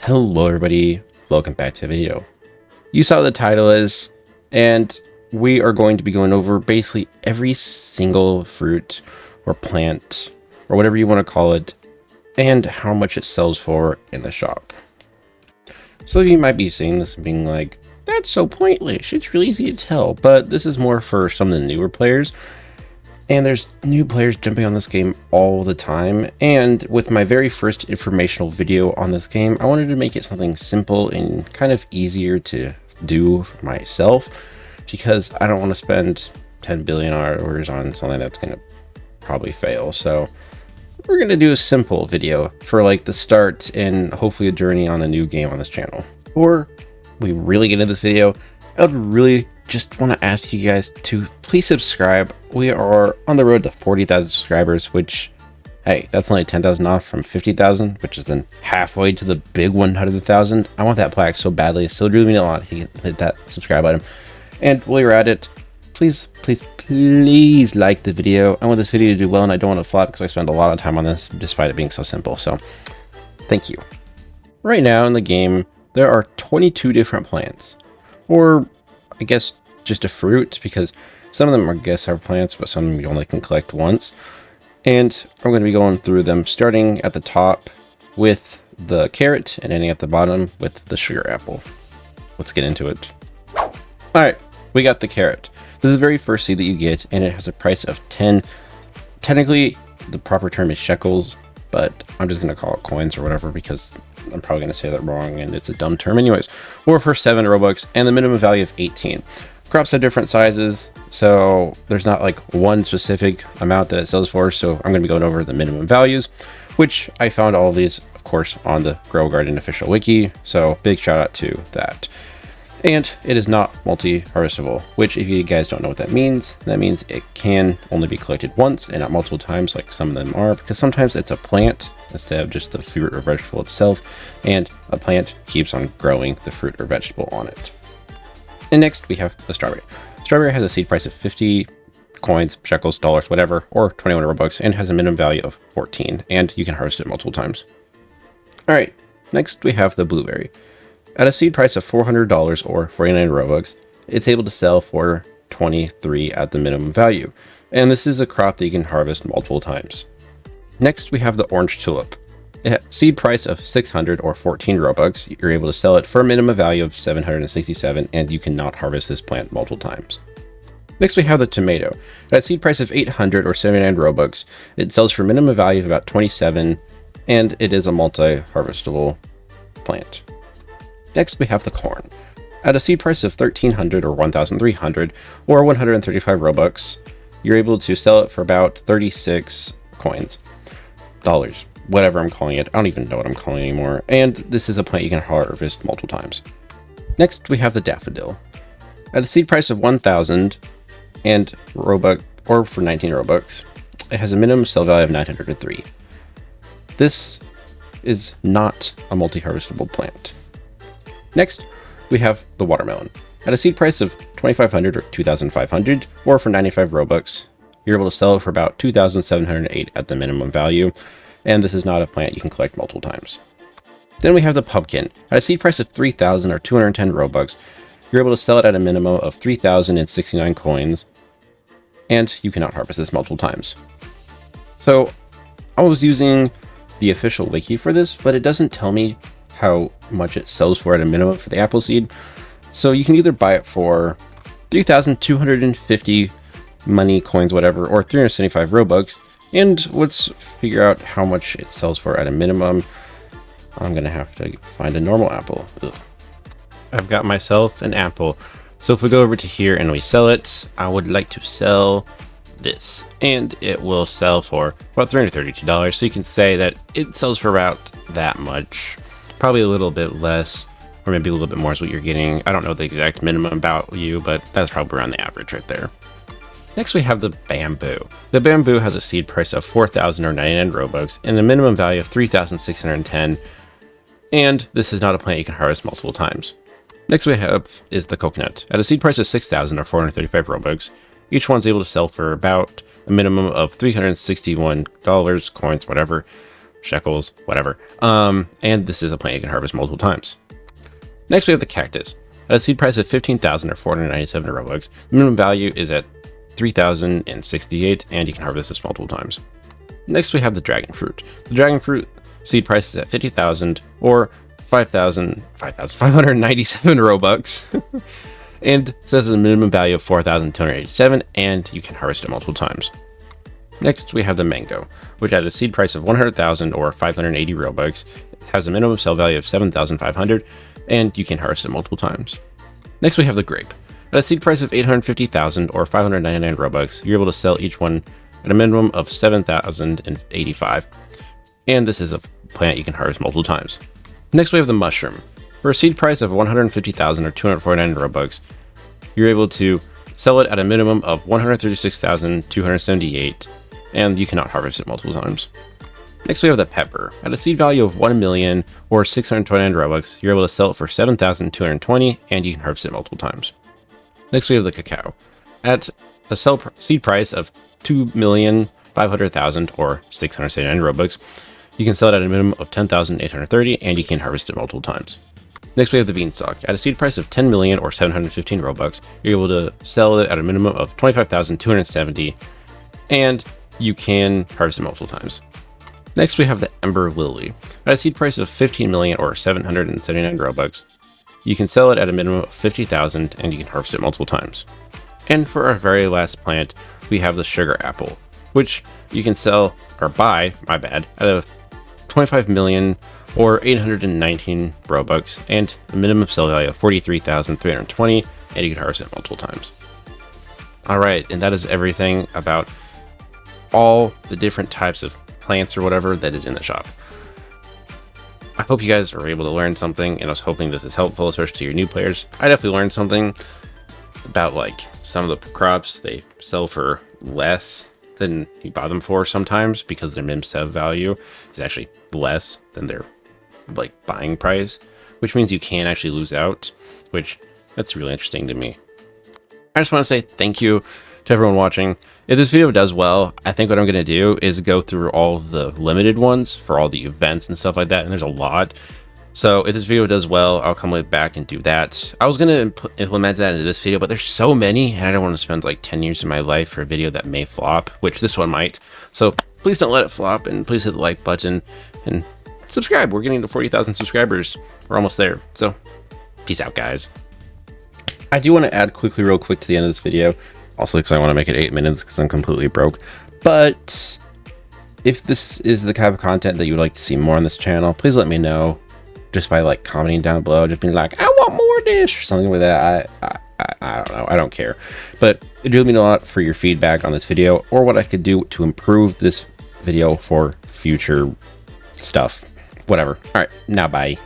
Hello everybody, welcome back to the video. You saw what the title is, and we are going to be going over basically every single fruit or plant or whatever you want to call it and how much it sells for in the shop. So you might be seeing this and being like, that's so pointless, it's really easy to tell, but this is more for some of the newer players. And there's new players jumping on this game all the time. And with my very first informational video on this game, I wanted to make it something simple and kind of easier to do for myself, because I don't want to spend 10 billion hours on something that's going to probably fail. So we're going to do a simple video for like the start and hopefully a journey on a new game on this channel. Before we really get into this video, I would really just want to ask you guys to please subscribe. We are on the road to 40,000 subscribers, which, hey, that's only 10,000 off from 50,000, which is then halfway to the big 100,000. I want that plaque so badly. So it really means a lot. You can hit that subscribe button. And while you're at it, please like the video. I want this video to do well, and I don't want to flop because I spend a lot of time on this despite it being so simple. So thank you. Right now in the game, there are 22 different plants, or I guess just a fruit, because some of them are plants, but some of them you only can collect once. And I'm going to be going through them, starting at the top with the carrot and ending at the bottom with the sugar apple. Let's get into it. All right, we got the carrot. This is the very first seed that you get, and it has a price of 10. Technically, the proper term is shekels, but I'm just going to call it coins or whatever, because I'm probably going to say that wrong, and it's a dumb term anyways. Or for 7 Robux, and the minimum value of 18. Crops have different sizes, so there's not like one specific amount that it sells for, so I'm going to be going over the minimum values, which I found all of these, of course, on the Grow Garden official wiki, so big shout out to that. And it is not multi-harvestable, which if you guys don't know what that means it can only be collected once and not multiple times like some of them are, because sometimes it's a plant instead of just the fruit or vegetable itself, and a plant keeps on growing the fruit or vegetable on it. And next we have the strawberry. Strawberry has a seed price of 50 coins, shekels, dollars, whatever, or 21 Robux, and has a minimum value of 14, and you can harvest it multiple times. Alright, next we have the blueberry. At a seed price of $400 or 49 Robux, it's able to sell for 23 at the minimum value, and this is a crop that you can harvest multiple times. Next we have the orange tulip. At seed price of 600 or 14 Robux, you're able to sell it for a minimum value of 767, and you cannot harvest this plant multiple times. Next we have the tomato. At a seed price of 800 or 79 Robux, it sells for a minimum value of about 27, and it is a multi-harvestable plant. Next we have the corn. At a seed price of 1300 or 1300 or 135 Robux, you're able to sell it for about 36 coins. Dollars. Whatever I'm calling it. I don't even know what I'm calling it anymore. And this is a plant you can harvest multiple times. Next we have the daffodil. At a seed price of 1000 and Robux, or for 19 Robux, it has a minimum sell value of 903. This is not a multi-harvestable plant. Next, we have the watermelon. At a seed price of 2500 or 2500, or for 95 Robux, you're able to sell it for about 2708 at the minimum value, and this is not a plant you can collect multiple times. Then we have the pumpkin. At a seed price of 3000 or 210 Robux, you're able to sell it at a minimum of 3069 coins, and you cannot harvest this multiple times. So I was using the official wiki for this, but it doesn't tell me how much it sells for at a minimum for the apple seed. So you can either buy it for 3,250 money, coins, whatever, or 375 Robux. And let's figure out how much it sells for at a minimum. I'm gonna have to find a normal apple. Ugh. I've got myself an apple. So if we go over to here and we sell it, I would like to sell this, and it will sell for about $332. So you can say that it sells for about that much. Probably a little bit less, or maybe a little bit more is what you're getting. I don't know the exact minimum value, but that's probably around the average right there. Next we have the bamboo. The bamboo has a seed price of 4,000 or 99 Robux and a minimum value of 3,610, and this is not a plant you can harvest multiple times. Next we have is the coconut. At a seed price of 6,000 or 435 Robux, each one's able to sell for about a minimum of $361, coins, whatever, shekels, whatever. And this is a plant you can harvest multiple times. Next, we have the cactus. At a seed price of 15,000 or 497 Robux, the minimum value is at 3,068, and you can harvest this multiple times. Next, we have the dragon fruit. The dragon fruit seed price is at 50,000 or 5,597 Robux, and says a minimum value of 4,287, and you can harvest it multiple times. Next, we have the mango, which at a seed price of 100,000 or 580 Robux, has a minimum sell value of 7,500, and you can harvest it multiple times. Next, we have the grape. At a seed price of 850,000 or 599 Robux, you're able to sell each one at a minimum of 7,085, and this is a plant you can harvest multiple times. Next, we have the mushroom. For a seed price of 150,000 or 249 Robux, you're able to sell it at a minimum of 136,278, and you cannot harvest it multiple times. Next, we have the pepper. At a seed value of 1 million or 629 Robux, you're able to sell it for 7,220, and you can harvest it multiple times. Next, we have the cacao. At a seed price of 2,500,000 or 679 Robux, you can sell it at a minimum of 10,830, and you can harvest it multiple times. Next, we have the beanstalk. At a seed price of 10 million or 715 Robux, you're able to sell it at a minimum of 25,270, and you can harvest it multiple times. Next, we have the ember lily. At a seed price of 15 million or 779 Robux, you can sell it at a minimum of 50,000, and you can harvest it multiple times. And for our very last plant, we have the sugar apple, which you can sell or buy, at a 25 million or 819 Robux, and a minimum sell value of 43,320, and you can harvest it multiple times. Alright, and that is everything about all the different types of plants or whatever that is in the shop. I hope you guys are able to learn something, and I was hoping this is helpful, especially to your new players. I definitely learned something about like some of the crops. They sell for less than you buy them for sometimes because their min sell value is actually less than their like buying price, which means you can actually lose out, which that's really interesting to me. I just want to say thank you to everyone watching. If this video does well, I think what I'm going to do is go through all of the limited ones for all the events and stuff like that, and there's a lot. So if this video does well, I'll come back and do that. I was going to implement that into this video, but there's so many, and I don't want to spend like 10 years of my life for a video that may flop, which this one might. So please don't let it flop, and please hit the like button and subscribe. We're getting to 40,000 subscribers. We're almost there. So peace out, guys. I do want to add real quick to the end of this video, also because I want to make it 8 minutes because I'm completely broke. But if this is the type of content that you would like to see more on this channel, please let me know just by like commenting down below, just being like, I want more of this or something like that. I don't know. I don't care. But it really means a lot for your feedback on this video or what I could do to improve this video for future stuff. Whatever. All right. Now, bye.